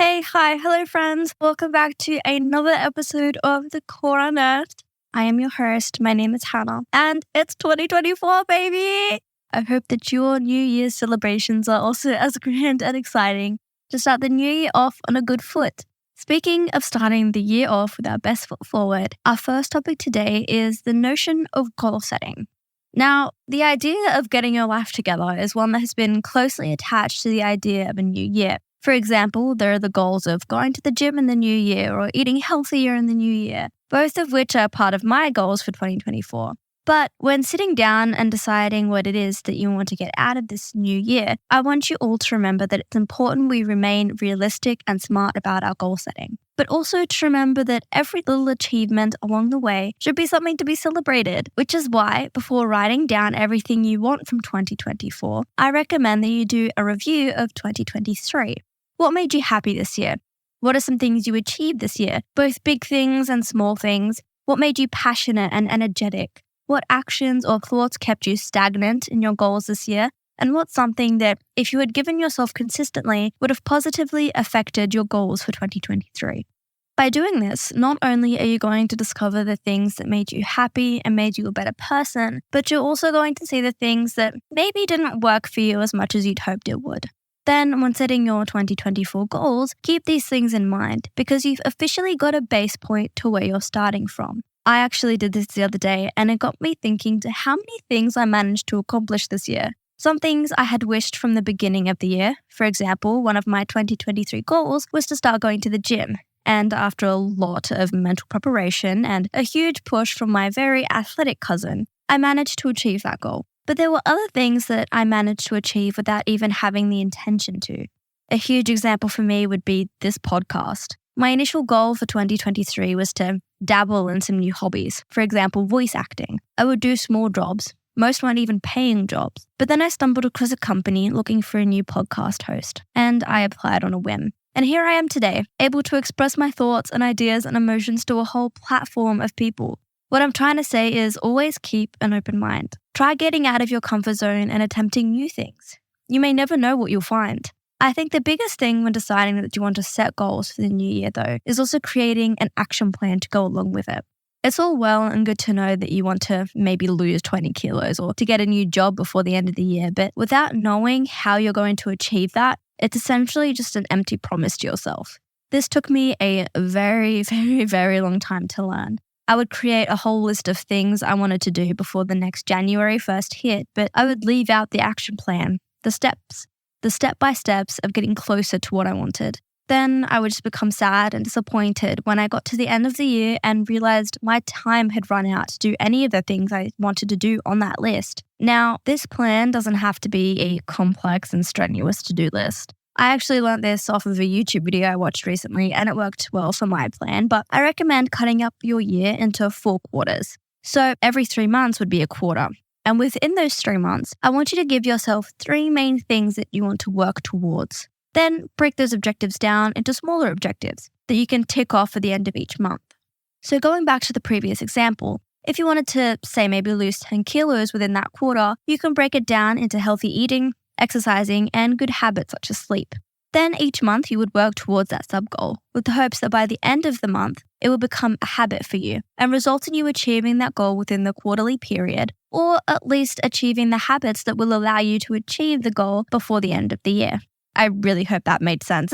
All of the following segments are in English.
Hello friends. Welcome back to another episode of the Core Unearthed. I am your host. My name is Hanaa, and it's 2024, baby! I hope that your New Year's celebrations are also as grand and exciting to start the new year off on a good foot. Speaking of starting the year off with our best foot forward, our first topic today is the notion of goal setting. Now, the idea of getting your life together is one that has been closely attached to the idea of a new year. For example, there are the goals of going to the gym in the new year or eating healthier in the new year, both of which are part of my goals for 2024. But when sitting down and deciding what it is that you want to get out of this new year, I want you all to remember that it's important we remain realistic and smart about our goal setting, but also to remember that every little achievement along the way should be something to be celebrated, which is why, before writing down everything you want from 2024, I recommend that you do a review of 2023. What made you happy this year? What are some things you achieved this year, both big things and small things? What made you passionate and energetic? What actions or thoughts kept you stagnant in your goals this year? And what's something that, if you had given yourself consistently, would have positively affected your goals for 2023? By doing this, not only are you going to discover the things that made you happy and made you a better person, but you're also going to see the things that maybe didn't work for you as much as you'd hoped it would. Then, when setting your 2024 goals, keep these things in mind because you've officially got a base point to where you're starting from. I actually did this the other day and it got me thinking to how many things I managed to accomplish this year. Some things I had wished from the beginning of the year. For example, one of my 2023 goals was to start going to the gym. And after a lot of mental preparation and a huge push from my very athletic cousin, I managed to achieve that goal. But there were other things that I managed to achieve without even having the intention to. A huge example for me would be this podcast. My initial goal for 2023 was to dabble in some new hobbies. For example, voice acting. I would do small jobs. Most weren't even paying jobs. But then I stumbled across a company looking for a new podcast host, and I applied on a whim. And here I am today, able to express my thoughts and ideas and emotions to a whole platform of people. What I'm trying to say is always keep an open mind. Try getting out of your comfort zone and attempting new things. You may never know what you'll find. I think the biggest thing when deciding that you want to set goals for the new year, though, is also creating an action plan to go along with it. It's all well and good to know that you want to maybe lose 20 kilos or to get a new job before the end of the year, but without knowing how you're going to achieve that, it's essentially just an empty promise to yourself. This took me a very, very, very long time to learn. I would create a whole list of things I wanted to do before the next January 1st hit, but I would leave out the action plan, the step-by-steps of getting closer to what I wanted. Then I would just become sad and disappointed when I got to the end of the year and realized my time had run out to do any of the things I wanted to do on that list. Now, this plan doesn't have to be a complex and strenuous to-do list. I actually learned this off of a YouTube video I watched recently and it worked well for my plan, but I recommend cutting up your year into 4 quarters. So every 3 months would be a quarter. And within those 3 months, I want you to give yourself 3 main things that you want to work towards. Then break those objectives down into smaller objectives that you can tick off at the end of each month. So going back to the previous example, if you wanted to, say, maybe lose 10 kilos within that quarter, you can break it down into healthy eating, exercising, and good habits such as sleep. Then each month you would work towards that sub-goal with the hopes that by the end of the month, it will become a habit for you and result in you achieving that goal within the quarterly period, or at least achieving the habits that will allow you to achieve the goal before the end of the year. I really hope that made sense.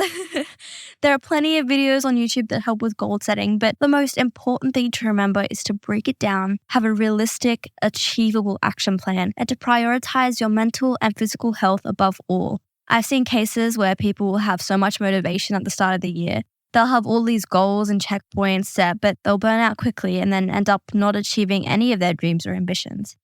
There are plenty of videos on YouTube that help with goal setting, but the most important thing to remember is to break it down, have a realistic, achievable action plan, and to prioritize your mental and physical health above all. I've seen cases where people will have so much motivation at the start of the year. They'll have all these goals and checkpoints set, but they'll burn out quickly and then end up not achieving any of their dreams or ambitions.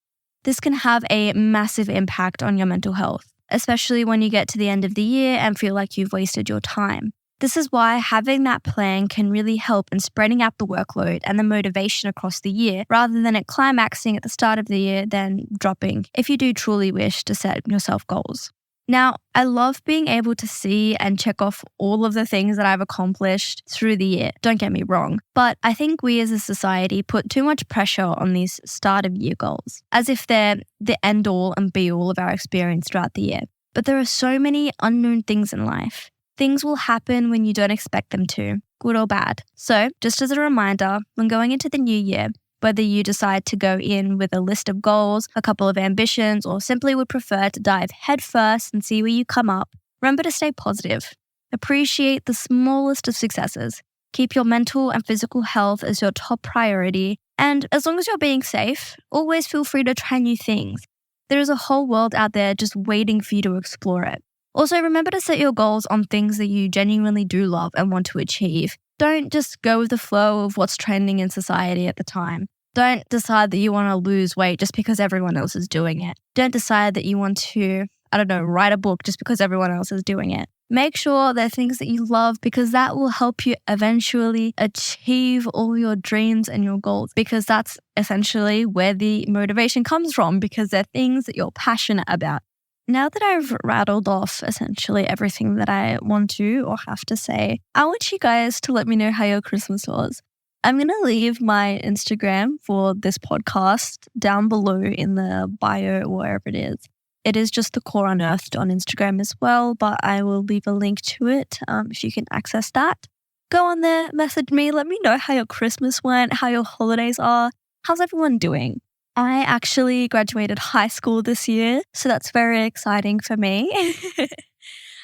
This can have a massive impact on your mental health, especially when you get to the end of the year and feel like you've wasted your time. This is why having that plan can really help in spreading out the workload and the motivation across the year, rather than it climaxing at the start of the year, then dropping, if you do truly wish to set yourself goals. Now, I love being able to see and check off all of the things that I've accomplished through the year. Don't get me wrong, but I think we as a society put too much pressure on these start of year goals, as if they're the end all and be all of our experience throughout the year. But there are so many unknown things in life. things will happen when you don't expect them to, good or bad. So just as a reminder, when going into the new year, whether you decide to go in with a list of goals, a couple of ambitions, or simply would prefer to dive headfirst and see where you come up, remember to stay positive. Appreciate the smallest of successes. Keep your mental and physical health as your top priority. And as long as you're being safe, always feel free to try new things. There is a whole world out there just waiting for you to explore it. Also, remember to set your goals on things that you genuinely do love and want to achieve. Don't just go with the flow of what's trending in society at the time. Don't decide that you want to lose weight just because everyone else is doing it. Don't decide that you want to, write a book just because everyone else is doing it. Make sure they're things that you love because that will help you eventually achieve all your dreams and your goals, because that's essentially where the motivation comes from, because they're things that you're passionate about. Now that I've rattled off essentially everything that I want to or have to say, I want you guys to let me know how your Christmas was. I'm going to leave my Instagram for this podcast down below in the bio or wherever it is. It is just the Core Unearthed on Instagram as well, but I will leave a link to it if you can access that. Go on there, message me, let me know how your Christmas went, how your holidays are. How's everyone doing? I actually graduated high school this year, so that's very exciting for me.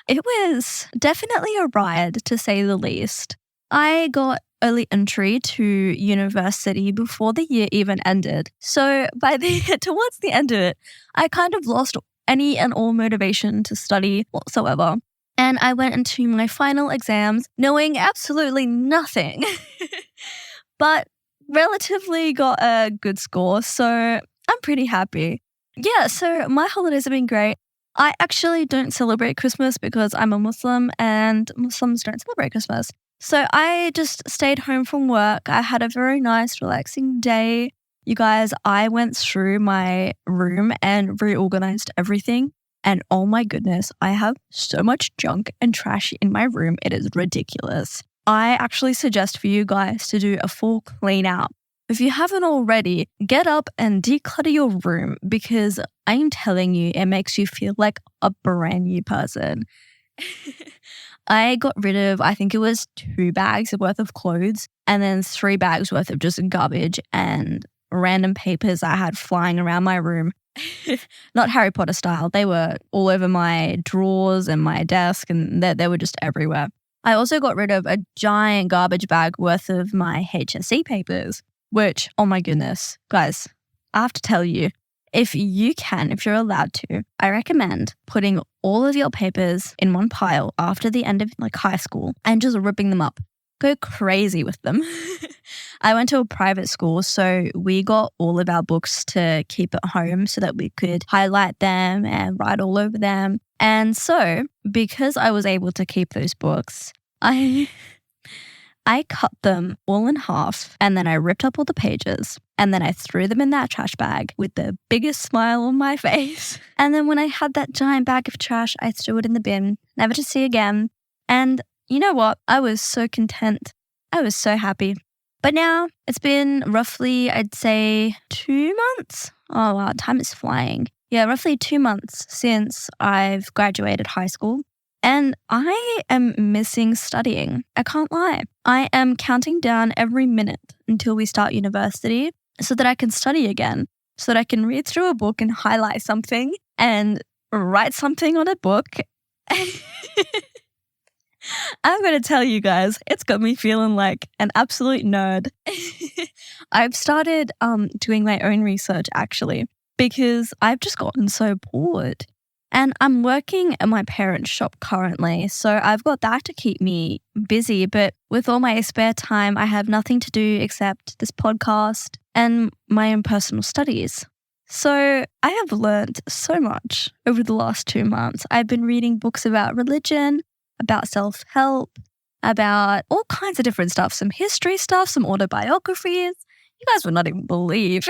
It was definitely a ride, to say the least. I got early entry to university before the year even ended. So towards the end of it, I kind of lost any and all motivation to study whatsoever. And I went into my final exams knowing absolutely nothing, but relatively got a good score. So I'm pretty happy. Yeah, so my holidays have been great. I actually don't celebrate Christmas because I'm a Muslim and Muslims don't celebrate Christmas. So I just stayed home from work. I had a very nice, relaxing day. You guys, I went through my room and reorganized everything. And oh my goodness, I have so much junk and trash in my room. It is ridiculous. I actually suggest for you guys to do a full clean out. If you haven't already, get up and declutter your room, because I'm telling you, it makes you feel like a brand new person. I got rid of, I think it was 2 bags worth of clothes and then 3 bags worth of just garbage and random papers I had flying around my room. Not Harry Potter style. They were all over my drawers and my desk, and they were just everywhere. I also got rid of a giant garbage bag worth of my HSC papers, which, oh my goodness, guys, I have to tell you, if you're allowed to, I recommend putting all of your papers in one pile after the end of high school and just ripping them up. Go crazy with them. I went to a private school, so we got all of our books to keep at home so that we could highlight them and write all over them. And so, because I was able to keep those books, I cut them all in half, and then I ripped up all the pages, and then I threw them in that trash bag with the biggest smile on my face. And then when I had that giant bag of trash, I threw it in the bin, never to see again. And you know what? I was so content. I was so happy. But now it's been roughly, I'd say, 2 months. Oh wow, time is flying. Yeah, roughly 2 months since I've graduated high school. And I am missing studying. I can't lie. I am counting down every minute until we start university so that I can study again, so that I can read through a book and highlight something and write something on a book. I'm going to tell you guys, it's got me feeling like an absolute nerd. I've started doing my own research actually, because I've just gotten so bored. And I'm working at my parents' shop currently, so I've got that to keep me busy. But with all my spare time, I have nothing to do except this podcast and my own personal studies. So I have learned so much over the last 2 months. I've been reading books about religion, about self-help, about all kinds of different stuff, some history stuff, some autobiographies. You guys would not even believe.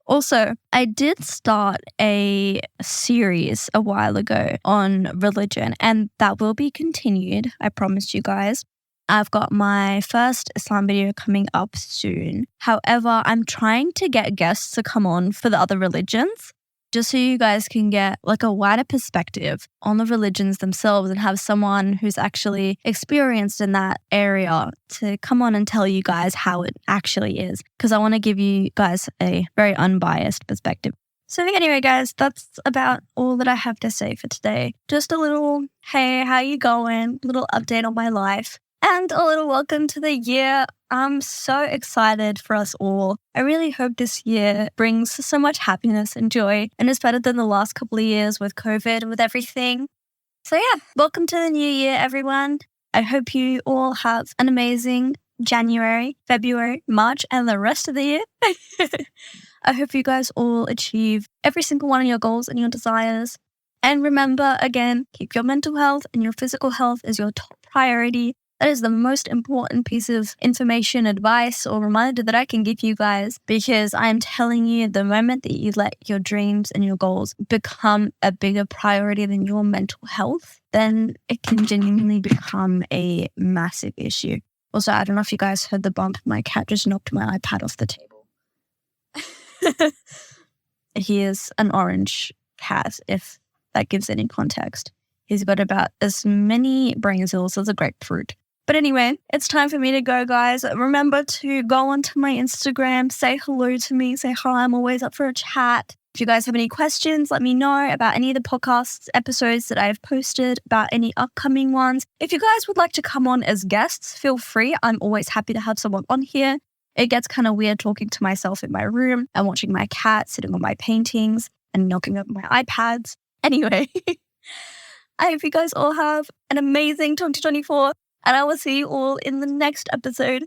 Also, I did start a series a while ago on religion, and that will be continued, I promise you guys. I've got my first Islam video coming up soon. However, I'm trying to get guests to come on for the other religions. just so you guys can get like a wider perspective on the religions themselves and have someone who's actually experienced in that area to come on and tell you guys how it actually is. Because I want to give you guys a very unbiased perspective. So anyway, guys, that's about all that I have to say for today. Just a little, hey, how you going? Little update on my life. And a little welcome to the year. I'm so excited for us all. I really hope this year brings so much happiness and joy and is better than the last couple of years with COVID and with everything. So yeah, welcome to the new year, everyone. I hope you all have an amazing January, February, March, and the rest of the year. I hope you guys all achieve every single one of your goals and your desires. And remember, again, keep your mental health and your physical health as your top priority. That is the most important piece of information, advice, or reminder that I can give you guys, because I am telling you, the moment that you let your dreams and your goals become a bigger priority than your mental health, then it can genuinely become a massive issue. Also, I don't know if you guys heard the bump. My cat just knocked my iPad off the table. He is an orange cat, if that gives any context. He's got about as many brain cells as a grapefruit. But anyway, it's time for me to go, guys. Remember to go onto my Instagram, say hello to me, say hi. I'm always up for a chat. If you guys have any questions, let me know about any of the podcast episodes that I've posted, about any upcoming ones. If you guys would like to come on as guests, feel free. I'm always happy to have someone on here. It gets kind of weird talking to myself in my room and watching my cat sitting on my paintings and knocking over my iPads. Anyway, I hope you guys all have an amazing 2024. And I will see you all in the next episode.